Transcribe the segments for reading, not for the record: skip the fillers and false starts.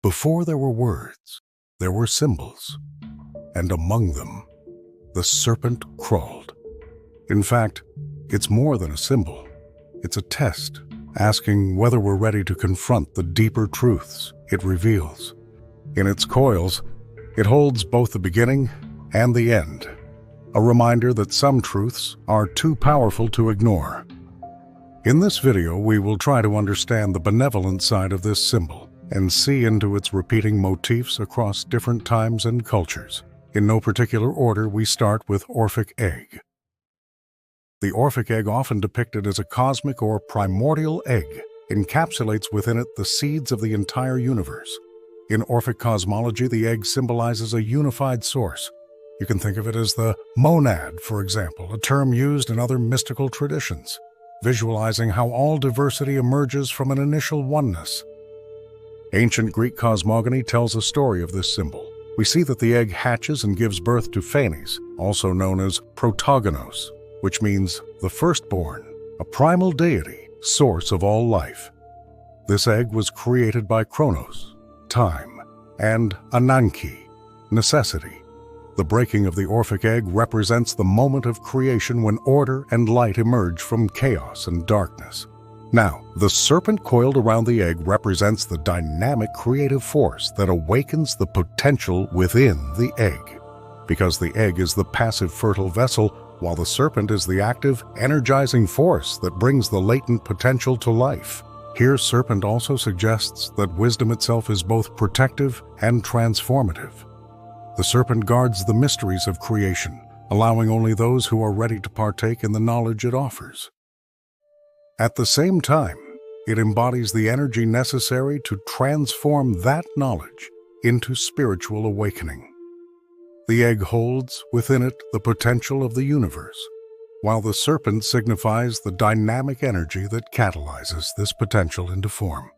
Before there were words, there were symbols, and among them, the serpent crawled. In fact, it's more than a symbol. It's a test, asking whether we're ready to confront the deeper truths it reveals. In its coils, it holds both the beginning and the end, a reminder that some truths are too powerful to ignore. In this video, we will try to understand the benevolent side of this symbol and see into its repeating motifs across different times and cultures. In no particular order, we start with Orphic Egg. The Orphic Egg, often depicted as a cosmic or primordial egg, encapsulates within it the seeds of the entire universe. In Orphic cosmology, the egg symbolizes a unified source. You can think of it as the monad, for example, a term used in other mystical traditions, visualizing how all diversity emerges from an initial oneness. Ancient Greek cosmogony tells a story of this symbol. We see that the egg hatches and gives birth to Phanes, also known as protogonos, which means the firstborn, a primal deity, source of all life. This egg was created by Chronos, time, and Ananke, necessity. The breaking of the Orphic Egg represents the moment of creation when order and light emerge from chaos and darkness. Now, the serpent coiled around the egg represents the dynamic creative force that awakens the potential within the egg. Because the egg is the passive fertile vessel, while the serpent is the active, energizing force that brings the latent potential to life. Here, serpent also suggests that wisdom itself is both protective and transformative. The serpent guards the mysteries of creation, allowing only those who are ready to partake in the knowledge it offers. At the same time, it embodies the energy necessary to transform that knowledge into spiritual awakening. The egg holds within it the potential of the universe, while the serpent signifies the dynamic energy that catalyzes this potential into form.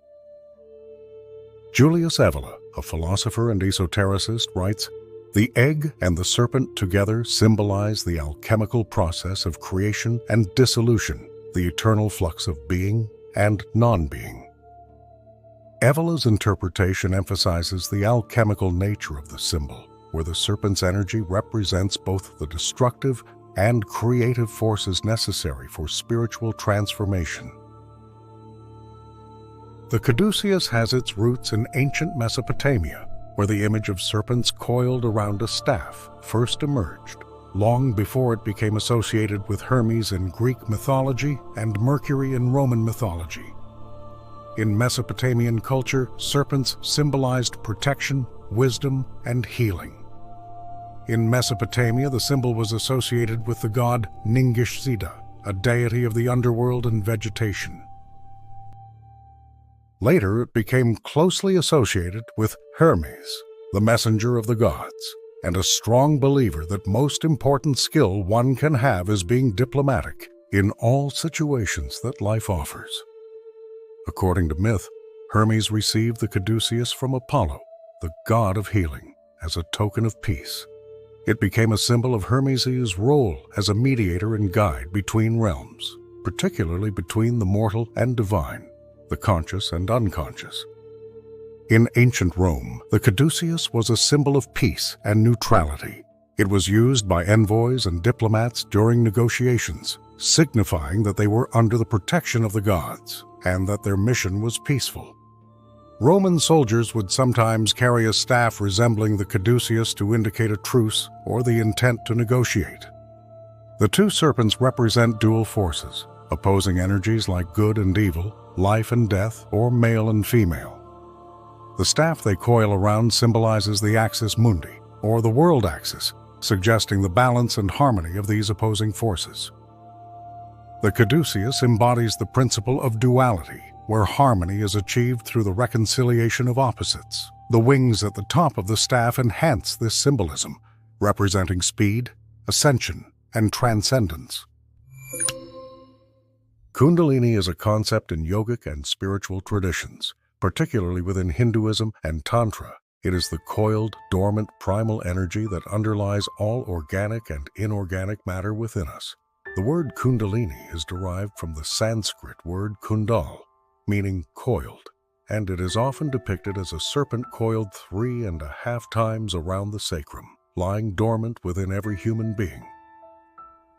Julius Evola, a philosopher and esotericist, writes, "The egg and the serpent together symbolize the alchemical process of creation and dissolution, the eternal flux of being and non-being." Evola's interpretation emphasizes the alchemical nature of the symbol, where the serpent's energy represents both the destructive and creative forces necessary for spiritual transformation. The Caduceus has its roots in ancient Mesopotamia, where the image of serpents coiled around a staff first emerged, long before it became associated with Hermes in Greek mythology and Mercury in Roman mythology. In Mesopotamian culture, serpents symbolized protection, wisdom, and healing. In Mesopotamia, the symbol was associated with the god Ningishzida, a deity of the underworld and vegetation. Later, it became closely associated with Hermes, the messenger of the gods, and a strong believer that most important skill one can have is being diplomatic in all situations that life offers. According to myth, Hermes received the Caduceus from Apollo, the god of healing, as a token of peace. It became a symbol of Hermes' role as a mediator and guide between realms, particularly between the mortal and divine, the conscious and unconscious. In ancient Rome, the Caduceus was a symbol of peace and neutrality. It was used by envoys and diplomats during negotiations, signifying that they were under the protection of the gods and that their mission was peaceful. Roman soldiers would sometimes carry a staff resembling the Caduceus to indicate a truce or the intent to negotiate. The two serpents represent dual forces, opposing energies like good and evil, life and death, or male and female. The staff they coil around symbolizes the axis mundi, or the world axis, suggesting the balance and harmony of these opposing forces. The Caduceus embodies the principle of duality, where harmony is achieved through the reconciliation of opposites. The wings at the top of the staff enhance this symbolism, representing speed, ascension, and transcendence. Kundalini is a concept in yogic and spiritual traditions, particularly within Hinduism and Tantra. It is the coiled, dormant, primal energy that underlies all organic and inorganic matter within us. The word Kundalini is derived from the Sanskrit word kundal, meaning coiled, and it is often depicted as a serpent coiled 3.5 times around the sacrum, lying dormant within every human being.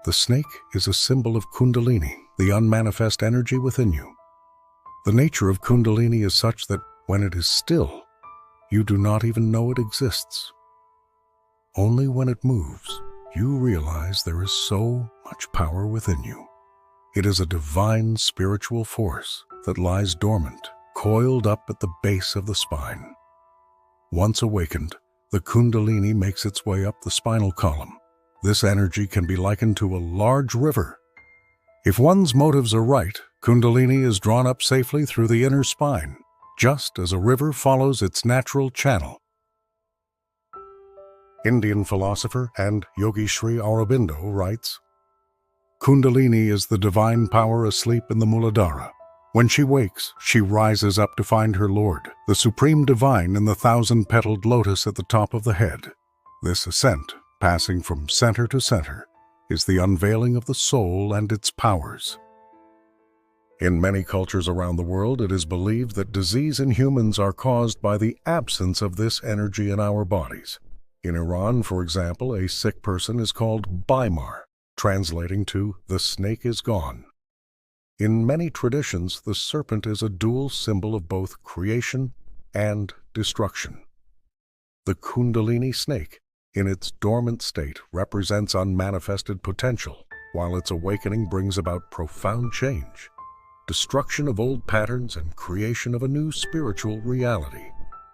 The snake is a symbol of Kundalini, the unmanifest energy within you. The nature of Kundalini is such that when it is still, you do not even know it exists. Only when it moves, you realize there is so much power within you. It is a divine spiritual force that lies dormant, coiled up at the base of the spine. Once awakened, the Kundalini makes its way up the spinal column. This energy can be likened to a large river. If one's motives are right, Kundalini is drawn up safely through the inner spine, just as a river follows its natural channel. Indian philosopher and yogi Sri Aurobindo writes, Kundalini is the divine power asleep in the Muladhara. When she wakes, she rises up to find her Lord, the supreme divine in the 1,000-petaled lotus at the top of the head. This ascent, passing from center to center, is the unveiling of the soul and its powers. In many cultures around the world, it is believed that disease in humans are caused by the absence of this energy in our bodies. In Iran, for example, a sick person is called Baimar, translating to "the snake is gone." In many traditions, the serpent is a dual symbol of both creation and destruction. The Kundalini snake, in its dormant state, represents unmanifested potential, while its awakening brings about profound change, destruction of old patterns and creation of a new spiritual reality.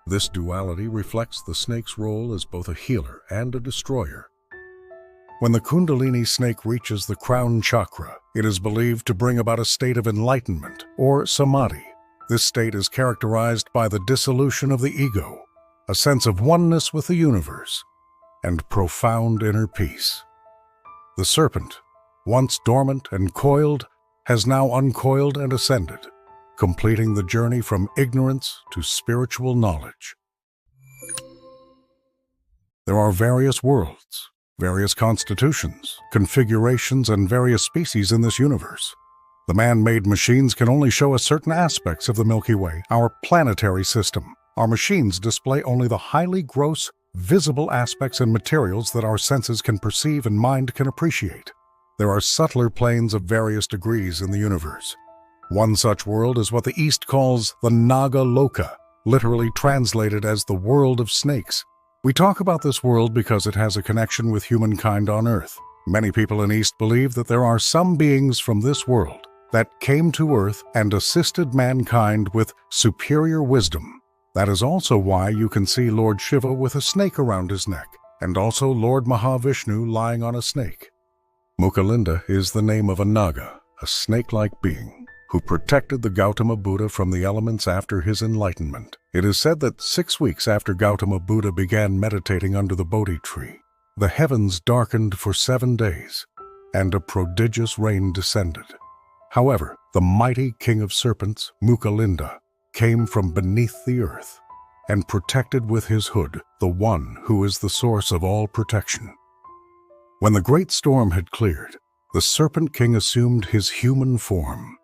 This duality reflects the snake's role as both a healer and a destroyer. When the Kundalini snake reaches the crown chakra, it is believed to bring about a state of enlightenment, or samadhi. This state is characterized by the dissolution of the ego, a sense of oneness with the universe, and profound inner peace. The serpent, once dormant and coiled, has now uncoiled and ascended, completing the journey from ignorance to spiritual knowledge. There are various worlds, various constitutions, configurations, and various species in this universe. The man-made machines can only show us certain aspects of the Milky Way, our planetary system. Our machines display only the highly gross, visible aspects and materials that our senses can perceive and mind can appreciate. There are subtler planes of various degrees in the universe. One such world is what the East calls the Naga Loka, literally translated as the world of snakes. We talk about this world because it has a connection with humankind on Earth. Many people in East believe that there are some beings from this world that came to Earth and assisted mankind with superior wisdom. That is also why you can see Lord Shiva with a snake around his neck, and also Lord Mahavishnu lying on a snake. Mukalinda is the name of a Naga, a snake-like being, who protected the Gautama Buddha from the elements after his enlightenment. It is said that 6 weeks after Gautama Buddha began meditating under the Bodhi tree, the heavens darkened for 7 days, and a prodigious rain descended. However, the mighty king of serpents, Mukalinda, came from beneath the earth and protected with his hood the one who is the source of all protection. When the great storm had cleared, the Serpent King assumed his human form,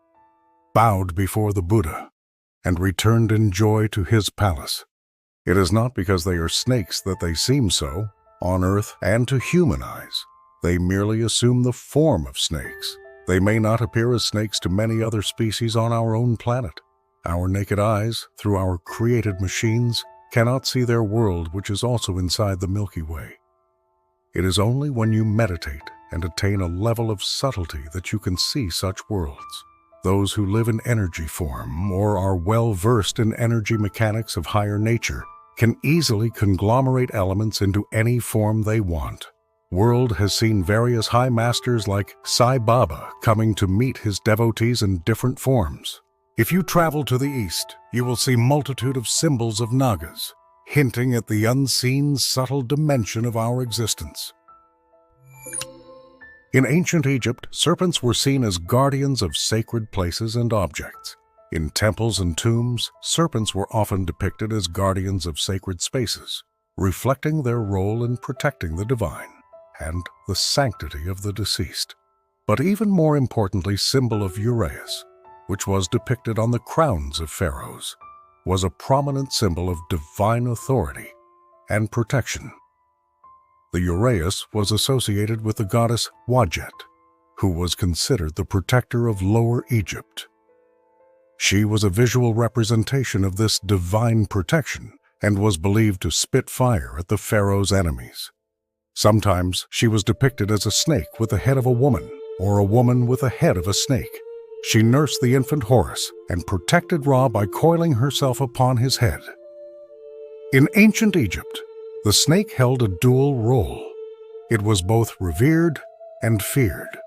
bowed before the Buddha, and returned in joy to his palace. It is not because they are snakes that they seem so, on earth and to human eyes. They merely assume the form of snakes. They may not appear as snakes to many other species on our own planet. Our naked eyes, through our created machines, cannot see their world, which is also inside the Milky Way. It is only when you meditate and attain a level of subtlety that you can see such worlds. Those who live in energy form or are well-versed in energy mechanics of higher nature can easily conglomerate elements into any form they want. World has seen various high masters like Sai Baba coming to meet his devotees in different forms. If you travel to the east, you will see multitude of symbols of Nagas, hinting at the unseen, subtle dimension of our existence. In ancient Egypt, serpents were seen as guardians of sacred places and objects. In temples and tombs, serpents were often depicted as guardians of sacred spaces, reflecting their role in protecting the divine and the sanctity of the deceased. But even more importantly, symbol of Uraeus, which was depicted on the crowns of pharaohs. was a prominent symbol of divine authority and protection. The Uraeus was associated with the goddess Wadjet, who was considered the protector of Lower Egypt. She was a visual representation of this divine protection and was believed to spit fire at the pharaoh's enemies. Sometimes she was depicted as a snake with the head of a woman, or a woman with the head of a snake. She nursed the infant Horus and protected Ra by coiling herself upon his head. In ancient Egypt, the snake held a dual role. It was both revered and feared.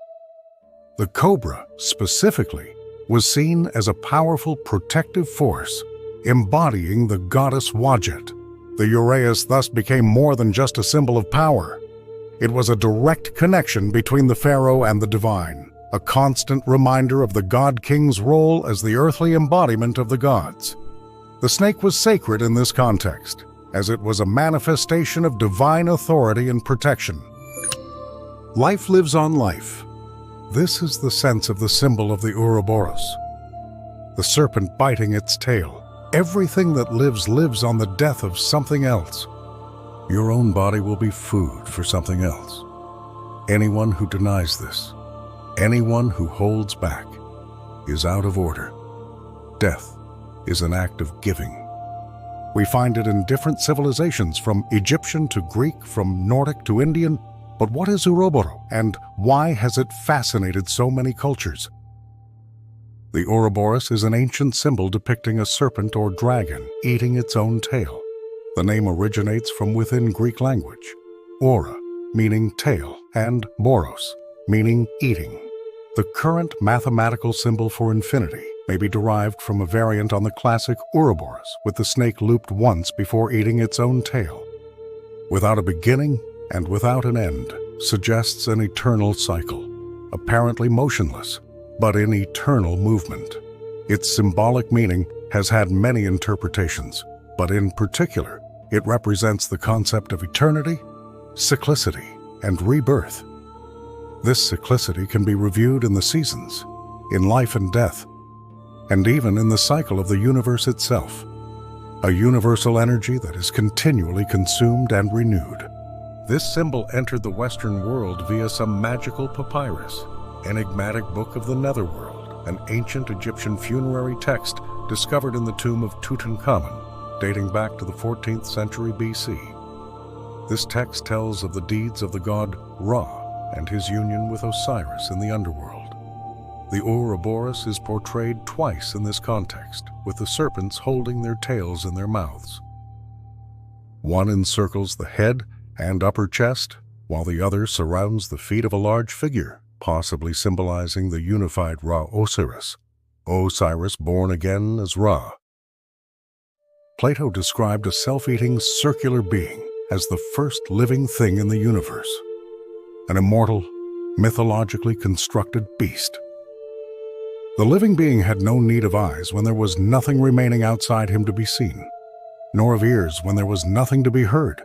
The cobra, specifically, was seen as a powerful protective force, embodying the goddess Wadjet. The Uraeus thus became more than just a symbol of power. It was a direct connection between the pharaoh and the divine, a constant reminder of the god-king's role as the earthly embodiment of the gods. The snake was sacred in this context, as it was a manifestation of divine authority and protection. Life lives on life. This is the sense of the symbol of the Ouroboros. The serpent biting its tail. Everything that lives lives on the death of something else. Your own body will be food for something else. Anyone who denies this, anyone who holds back, is out of order. Death is an act of giving. We find it in different civilizations, from Egyptian to Greek, from Nordic to Indian. But what is Ouroboros, and why has it fascinated so many cultures? The Ouroboros is an ancient symbol depicting a serpent or dragon eating its own tail. The name originates from within Greek language. Aura, meaning tail, and boros, meaning eating. The current mathematical symbol for infinity may be derived from a variant on the classic Ouroboros, with the snake looped once before eating its own tail. Without a beginning and without an end, suggests an eternal cycle, apparently motionless, but in eternal movement. Its symbolic meaning has had many interpretations, but in particular, it represents the concept of eternity, cyclicity, and rebirth. This cyclicity can be reviewed in the seasons, in life and death, and even in the cycle of the universe itself, a universal energy that is continually consumed and renewed. This symbol entered the Western world via some magical papyrus, enigmatic book of the Netherworld, an ancient Egyptian funerary text discovered in the tomb of Tutankhamun, dating back to the 14th century BC. This text tells of the deeds of the god Ra and his union with Osiris in the underworld. The Ouroboros is portrayed twice in this context, with the serpents holding their tails in their mouths. One encircles the head and upper chest, while the other surrounds the feet of a large figure, possibly symbolizing the unified Ra Osiris born again as Ra. Plato described a self-eating circular being as the first living thing in the universe, an immortal, mythologically constructed beast. The living being had no need of eyes when there was nothing remaining outside him to be seen, nor of ears when there was nothing to be heard,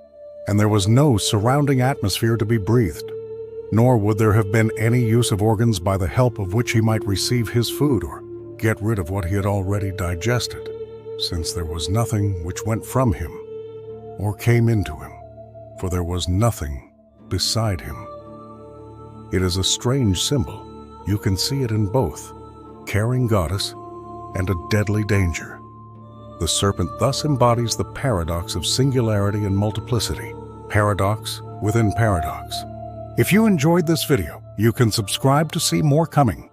and there was no surrounding atmosphere to be breathed, nor would there have been any use of organs by the help of which he might receive his food or get rid of what he had already digested, since there was nothing which went from him or came into him, for there was nothing beside him. It is a strange symbol. You can see it in both caring goddess and a deadly danger. The serpent thus embodies the paradox of singularity and multiplicity, paradox within paradox. If you enjoyed this video, you can subscribe to see more coming.